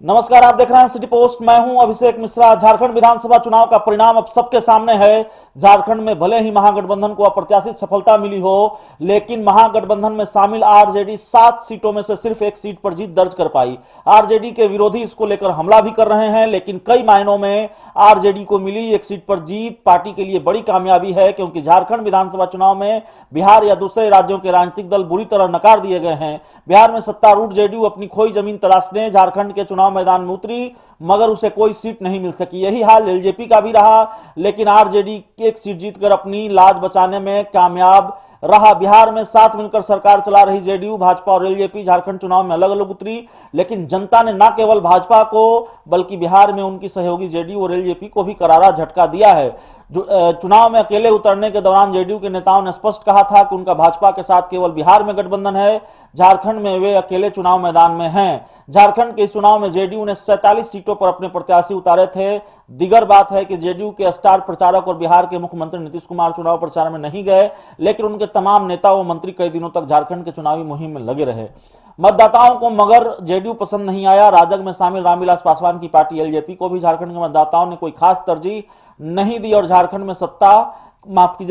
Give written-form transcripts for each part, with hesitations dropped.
नमस्कार, आप देख रहे हैं सिटी पोस्ट। मैं हूं अभिषेक मिश्रा। झारखंड विधानसभा चुनाव का परिणाम अब सबके सामने है। झारखंड में भले ही महागठबंधन को अप्रत्याशित सफलता मिली हो, लेकिन महागठबंधन में शामिल आरजेडी 7 सीटों में से सिर्फ एक सीट पर जीत दर्ज कर पाई। आरजेडी के विरोधी इसको लेकर हमला भी कर रहे हैं, लेकिन कई मायनों में आरजेडी को मिली एक सीट पर जीत पार्टी के लिए बड़ी कामयाबी है, क्योंकि झारखंड विधानसभा चुनाव में बिहार या दूसरे राज्यों के राजनीतिक दल बुरी तरह नकार दिए गए हैं। बिहार में सत्तारूढ़ जेडीयू अपनी खोई जमीन तलाशने झारखंड के चुनाव मैदान में उतरी, मगर उसे कोई सीट नहीं मिल सकी। यही हाल एलजेपी का भी रहा, लेकिन आरजेडी एक सीट जीतकर अपनी लाज बचाने में कामयाब रहा। बिहार में साथ मिलकर सरकार चला रही जेडीयू, भाजपा और एलजेपी झारखंड चुनाव में अलग अलग उतरी, लेकिन जनता ने न केवल भाजपा को बल्कि बिहार में उनकी सहयोगी जेडीयू और एलजेपी को भी करारा झटका दिया है। चुनाव में अकेले उतरने के दौरान जेडीयू के नेताओं ने स्पष्ट कहा था कि उनका भाजपा के साथ केवल बिहार में गठबंधन है, झारखंड में वे अकेले चुनाव मैदान में हैं। झारखंड के इस चुनाव में जेडीयू ने 47 सीटों पर अपने प्रत्याशी उतारे थे। दिगर बात है कि जेडीयू के स्टार प्रचारक और बिहार के मुख्यमंत्री नीतीश कुमार चुनाव प्रचार में नहीं गए, लेकिन उनके तमाम नेता व मंत्री कई दिनों तक झारखंड के चुनावी मुहिम में लगे रहे। मतदाताओं को मगर जेडीयू पसंद नहीं आया। राजग में शामिल रामविलास पासवान की पार्टी एलजेपी को भी झारखंड के मतदाताओं ने कोई खास तरजीह नहीं दी और झारखंड में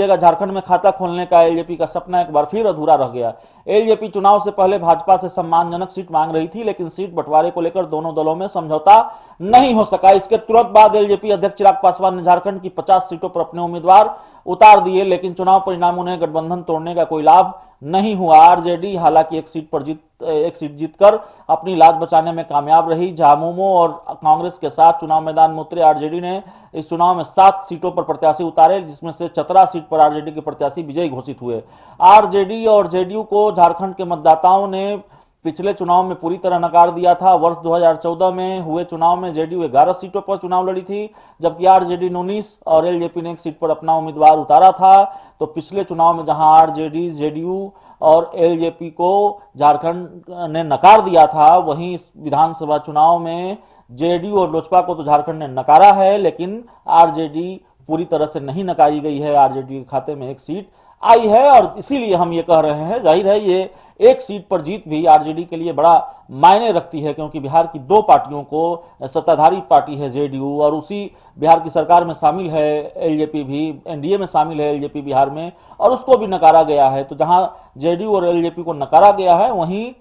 झारखंड में खाता खोलने का एलजेपी का सपना एक बार फिर अधूरा रह गया। एलजेपी चुनाव से पहले भाजपा से सम्मानजनक सीट मांग रही थी, लेकिन सीट बंटवारे को लेकर दोनों दलों में समझौता नहीं हो सका। इसके तुरंत बाद एलजेपी अध्यक्ष चिराग पासवान ने झारखंड की 50 सीटों पर अपने उम्मीदवार उतार दिए, लेकिन चुनाव परिणाम उन्हें गठबंधन तोड़ने का कोई लाभ नहीं हुआ। आरजेडी हालांकि एक सीट जीतकर अपनी लाज बचाने में कामयाब रही। झामुमो और कांग्रेस के साथ चुनाव मैदान में उतरे आरजेडी ने इस चुनाव में 7 सीटों पर प्रत्याशी उतारे, जिसमें से 17 सीट पर आरजेडी के प्रत्याशी विजयी घोषित हुए। आरजेडी और जेडीयू को झारखंड के मतदाताओं ने पिछले चुनाव में पूरी तरह नकार दिया था। वर्ष 2014 में हुए चुनाव में जेडीयू 11 सीटों पर चुनाव लड़ी थी, जबकि आरजेडी ने 19 और एलजेपी ने एक सीट पर अपना उम्मीदवार उतारा था। तो पिछले चुनाव में जहां आरजेडी, जेडीयू और एलजेपी को झारखंड ने नकार दिया था, वहीं इस विधानसभा चुनाव में जेडीयू और लोजपा को तो झारखंड ने नकारा है, लेकिन आरजेडी पूरी तरह से नहीं नकारी गई है। आरजेडी के खाते में एक सीट आई है और इसीलिए हम ये कह रहे हैं, जाहिर है ये एक सीट पर जीत भी आरजेडी के लिए बड़ा मायने रखती है, क्योंकि बिहार की 2 पार्टियों को, सत्ताधारी पार्टी है जेडीयू और उसी बिहार की सरकार में शामिल है एलजेपी भी, एनडीए में शामिल है एलजेपी बिहार में, और उसको भी नकारा गया है। तो जहां जेडीयू और एलजेपी को नकारा गया है, वहीं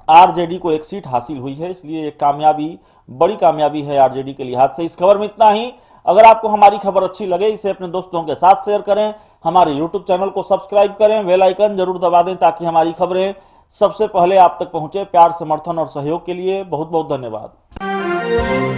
आरजेडी को एक सीट हासिल हुई है। इसलिए एक कामयाबी, बड़ी कामयाबी है आरजेडी के लिहाज से। इस खबर में इतना ही। अगर आपको हमारी खबर अच्छी लगे, इसे अपने दोस्तों के साथ शेयर करें, हमारे यूट्यूब चैनल को सब्सक्राइब करें, बेल आइकन जरूर दबा दें ताकि हमारी खबरें सबसे पहले आप तक पहुंचे। प्यार, समर्थन और सहयोग के लिए बहुत बहुत धन्यवाद।